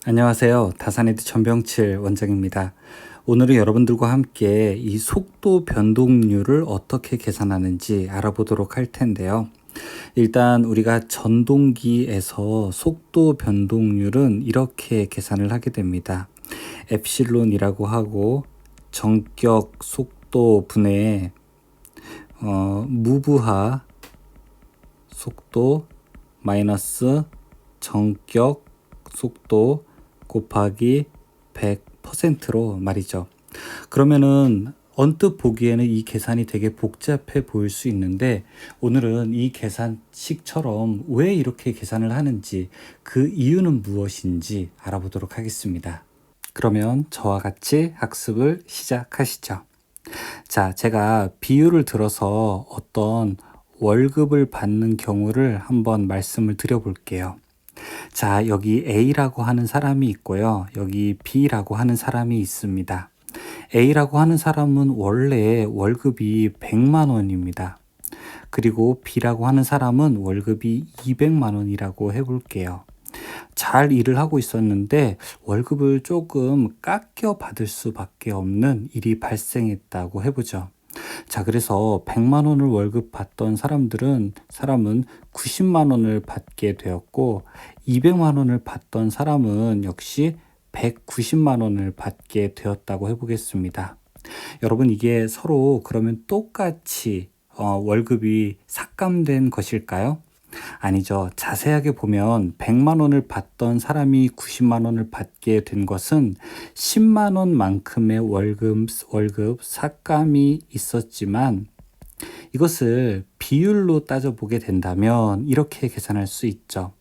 안녕하세요. 다산에드 전병칠 원장입니다. 오늘은 여러분들과 함께 이 속도 변동률을 어떻게 계산하는지 알아보도록 할 텐데요. 일단 우리가 전동기에서 속도 변동률은 이렇게 계산을 하게 됩니다. 엡실론이라고 하고 전격 속도 분의 무브하 속도 마이너스 전격 속도 곱하기 100%로 말이죠. 그러면은 언뜻 보기에는 이 계산이 되게 복잡해 보일 수 있는데, 오늘은 이 계산식처럼 왜 이렇게 계산을 하는지, 그 이유는 무엇인지 알아보도록 하겠습니다. 그러면 저와 같이 학습을 시작하시죠. 자, 제가 비유를 들어서 어떤 월급을 받는 경우를 한번 말씀을 드려볼게요. 자, 여기 A라고 하는 사람이 있고요. 여기 B라고 하는 사람이 있습니다. A라고 하는 사람은 원래 월급이 100만 원입니다. 그리고 B라고 하는 사람은 월급이 200만 원이라고 해볼게요. 잘 일을 하고 있었는데 월급을 조금 깎여 받을 수밖에 없는 일이 발생했다고 해보죠. 자, 그래서 100만 원을 월급 받던 사람은 90만 원을 받게 되었고, 200만 원을 받던 사람은 역시 190만 원을 받게 되었다고 해보겠습니다. 여러분, 이게 서로 그러면 똑같이 월급이 삭감된 것일까요? 아니죠. 자세하게 보면 100만 원을 받던 사람이 90만 원을 받게 된 것은 10만 원만큼의 월급 삭감이 있었지만, 이것을 비율로 따져보게 된다면 이렇게 계산할 수 있죠.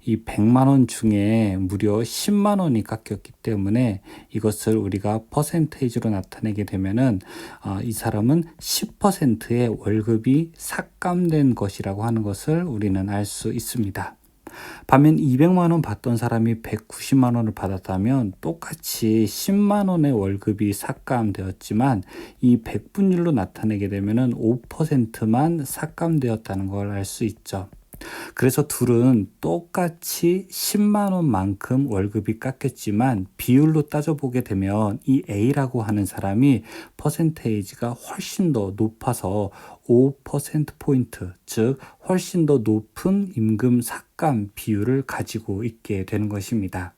이 100만 원 중에 무려 10만 원이 깎였기 때문에 이것을 우리가 퍼센테이지로 나타내게 되면은 이 사람은 10%의 월급이 삭감된 것이라고 하는 것을 우리는 알 수 있습니다. 반면 200만 원 받던 사람이 190만 원을 받았다면 똑같이 10만 원의 월급이 삭감되었지만, 이 백분율로 나타내게 되면은 5%만 삭감되었다는 걸 알 수 있죠. 그래서 둘은 똑같이 10만 원만큼 월급이 깎였지만, 비율로 따져보게 되면 이 A라고 하는 사람이 퍼센테이지가 훨씬 더 높아서 5%포인트, 즉 훨씬 더 높은 임금 삭감 비율을 가지고 있게 되는 것입니다.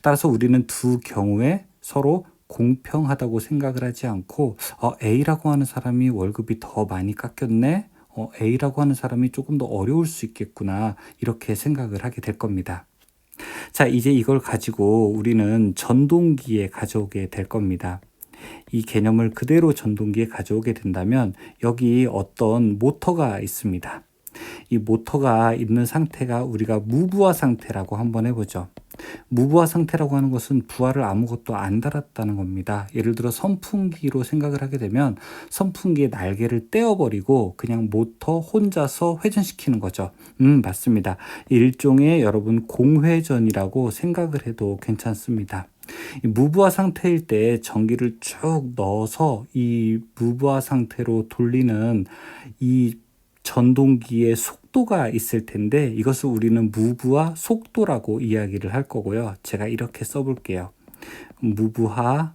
따라서 우리는 두 경우에 서로 공평하다고 생각을 하지 않고, A라고 하는 사람이 월급이 더 많이 깎였네? A라고 하는 사람이 조금 더 어려울 수 있겠구나, 이렇게 생각을 하게 될 겁니다. 자, 이제 이걸 가지고 우리는 전동기에 가져오게 될 겁니다. 이 개념을 그대로 전동기에 가져오게 된다면 여기 어떤 모터가 있습니다. 이 모터가 있는 상태가 우리가 무부하 상태라고 한번 해보죠. 무부하 상태라고 하는 것은 부하를 아무것도 안 달았다는 겁니다. 예를 들어 선풍기로 생각을 하게 되면 선풍기의 날개를 떼어버리고 그냥 모터 혼자서 회전시키는 거죠. 맞습니다. 일종의 여러분 공회전이라고 생각을 해도 괜찮습니다. 이 무부하 상태일 때 전기를 쭉 넣어서 이 무부하 상태로 돌리는 이 전동기의 속도가 있을 텐데, 이것을 우리는 무부하 속도라고 이야기를 할 거고요. 제가 이렇게 써볼게요. 무부하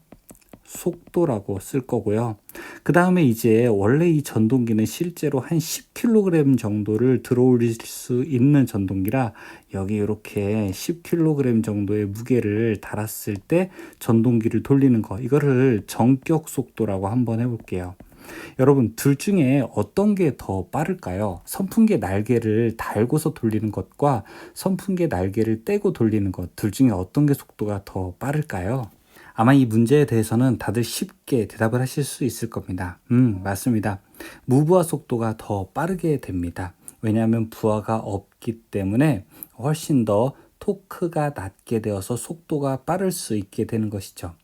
속도라고 쓸 거고요. 그 다음에 이제 원래 이 전동기는 실제로 한 10kg 정도를 들어올릴 수 있는 전동기라, 여기 이렇게 10kg 정도의 무게를 달았을 때 전동기를 돌리는 거, 이거를 전격 속도라고 한번 해볼게요. 여러분, 둘 중에 어떤 게 더 빠를까요? 선풍기의 날개를 달고서 돌리는 것과 선풍기의 날개를 떼고 돌리는 것, 둘 중에 어떤 게 속도가 더 빠를까요? 아마 이 문제에 대해서는 다들 쉽게 대답을 하실 수 있을 겁니다. 맞습니다. 무부하 속도가 더 빠르게 됩니다. 왜냐하면 부하가 없기 때문에 훨씬 더 토크가 낮게 되어서 속도가 빠를 수 있게 되는 것이죠.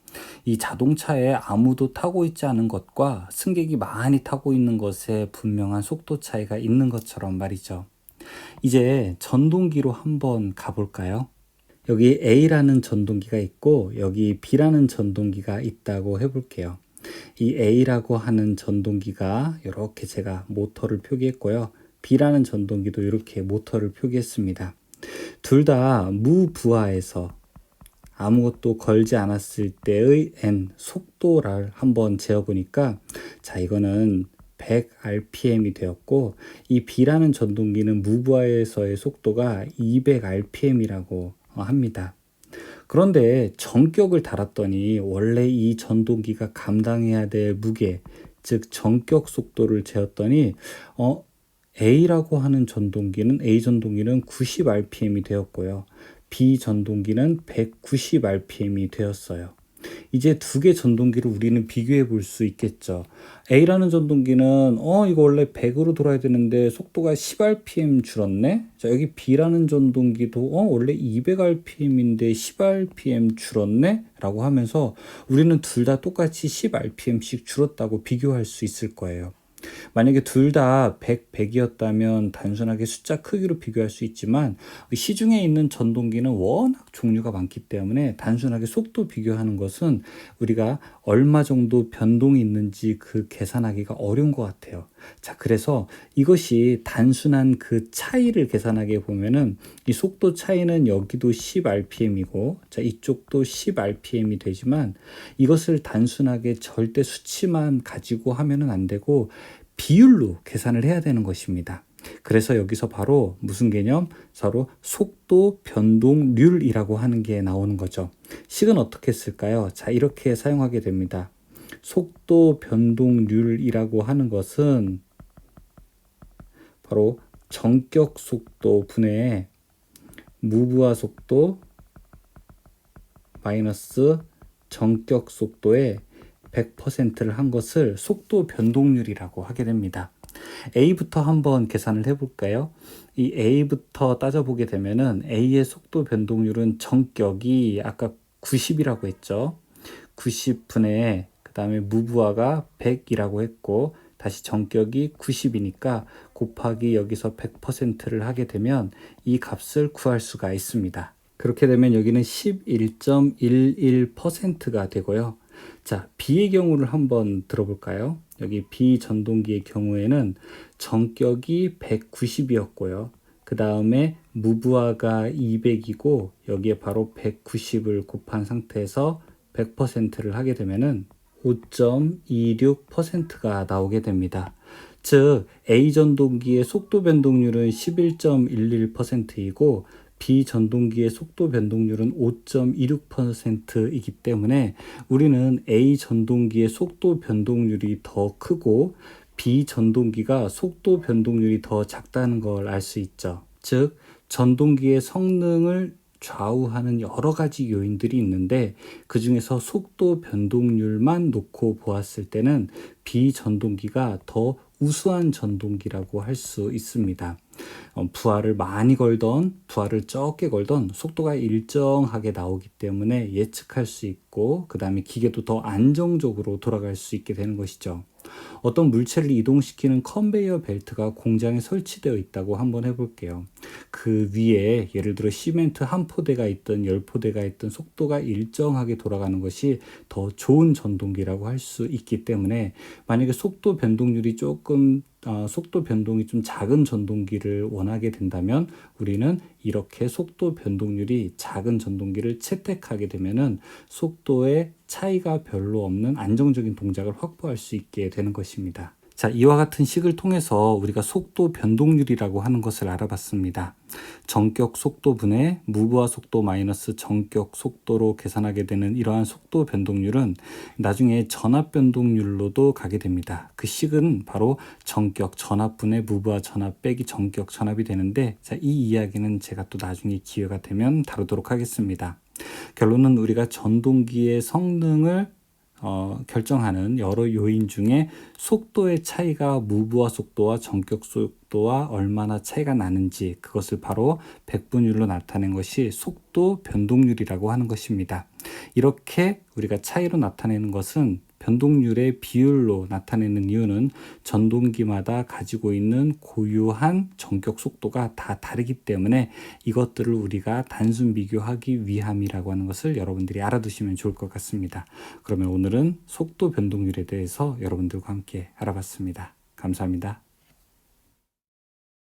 이 자동차에 아무도 타고 있지 않은 것과 승객이 많이 타고 있는 것에 분명한 속도 차이가 있는 것처럼 말이죠. 이제 전동기로 한번 가볼까요? 여기 A라는 전동기가 있고 여기 B라는 전동기가 있다고 해볼게요. 이 A라고 하는 전동기가 이렇게 제가 모터를 표기했고요. B라는 전동기도 이렇게 모터를 표기했습니다. 둘 다 무부하에서 아무것도 걸지 않았을 때의 n 속도를 한번 재어보니까 자 이거는 100rpm이 되었고 이 B라는 전동기는 무브화에서의 속도가 200rpm이라고 합니다. 그런데 전격을 달았더니 원래 이 전동기가 감당해야 될 무게, 즉 전격 속도를 재었더니 A라고 하는 전동기는 A 전동기는 90rpm이 되었고요. B 전동기는 190rpm이 되었어요. 이제 두 개 전동기를 우리는 비교해 볼 수 있겠죠. A라는 전동기는 이거 원래 100으로 돌아야 되는데 속도가 10rpm 줄었네. 자, 여기 B라는 전동기도 원래 200rpm인데 10rpm 줄었네 라고 하면서 우리는 둘 다 똑같이 10rpm씩 줄었다고 비교할 수 있을 거예요. 만약에 둘 다 100, 100이었다면 단순하게 숫자 크기로 비교할 수 있지만 시중에 있는 전동기는 워낙 종류가 많기 때문에 단순하게 속도 비교하는 것은 우리가 얼마 정도 변동이 있는지 그 계산하기가 어려운 것 같아요. 자, 그래서 이것이 단순한 그 차이를 계산하게 보면은 이 속도 차이는 여기도 10rpm이고 자, 이쪽도 10rpm이 되지만 이것을 단순하게 절대 수치만 가지고 하면은 안 되고 비율로 계산을 해야 되는 것입니다. 그래서 여기서 바로 무슨 개념? 서로 속도 변동률이라고 하는 게 나오는 거죠. 식은 어떻게 쓸까요? 자, 이렇게 사용하게 됩니다. 속도 변동률이라고 하는 것은 바로 전격 속도 분의 무브화 속도 마이너스 전격 속도의 100%를 한 것을 속도 변동률이라고 하게 됩니다. A부터 한번 계산을 해볼까요? 이 A부터 따져보게 되면은 A의 속도 변동률은 전격이 아까 90이라고 했죠. 90분의 그 다음에 무브화가 100이라고 했고 다시 전격이 90이니까 곱하기 여기서 100%를 하게 되면 이 값을 구할 수가 있습니다. 그렇게 되면 여기는 11.11%가 되고요. 자, B의 경우를 한번 들어볼까요? 여기 B 전동기의 경우에는 전격이 190이었고요. 그 다음에 무브화가 200이고 여기에 바로 190을 곱한 상태에서 100%를 하게 되면은 5.26%가 나오게 됩니다. 즉 A 전동기의 속도 변동률은 11.11%이고 B 전동기의 속도 변동률은 5.26%이기 때문에 우리는 A 전동기의 속도 변동률이 더 크고 B 전동기가 속도 변동률이 더 작다는 걸 알 수 있죠. 즉 전동기의 성능을 좌우하는 여러 가지 요인들이 있는데 그 중에서 속도 변동률만 놓고 보았을 때는 B 전동기가 더 우수한 전동기라고 할 수 있습니다. 부하를 많이 걸던 부하를 적게 걸던 속도가 일정하게 나오기 때문에 예측할 수 있고 그 다음에 기계도 더 안정적으로 돌아갈 수 있게 되는 것이죠. 어떤 물체를 이동시키는 컨베이어 벨트가 공장에 설치되어 있다고 한번 해볼게요. 그 위에 예를 들어 시멘트 한 포대가 있든 10포대가 있든 속도가 일정하게 돌아가는 것이 더 좋은 전동기라고 할 수 있기 때문에 만약에 속도 변동률이 속도 변동이 좀 작은 전동기를 원하게 된다면 우리는 이렇게 속도 변동률이 작은 전동기를 채택하게 되면은 속도의 차이가 별로 없는 안정적인 동작을 확보할 수 있게 되는 것입니다. 자, 이와 같은 식을 통해서 우리가 속도 변동률이라고 하는 것을 알아봤습니다. 전격 속도분의 무브화 속도 마이너스 전격 속도로 계산하게 되는 이러한 속도 변동률은 나중에 전압 변동률로도 가게 됩니다. 그 식은 바로 전격 전압분의 무브화 전압 빼기 전격 전압이 되는데 자, 이 이야기는 제가 또 나중에 기회가 되면 다루도록 하겠습니다. 결론은 우리가 전동기의 성능을 결정하는 여러 요인 중에 속도의 차이가 무브화 속도와 전격 속도와 얼마나 차이가 나는지 그것을 바로 백분율로 나타낸 것이 속도 변동률이라고 하는 것입니다. 이렇게 우리가 차이로 나타내는 것은 변동률의 비율로 나타내는 이유는 전동기마다 가지고 있는 고유한 전격 속도가 다 다르기 때문에 이것들을 우리가 단순 비교하기 위함이라고 하는 것을 여러분들이 알아두시면 좋을 것 같습니다. 그러면 오늘은 속도 변동률에 대해서 여러분들과 함께 알아봤습니다. 감사합니다.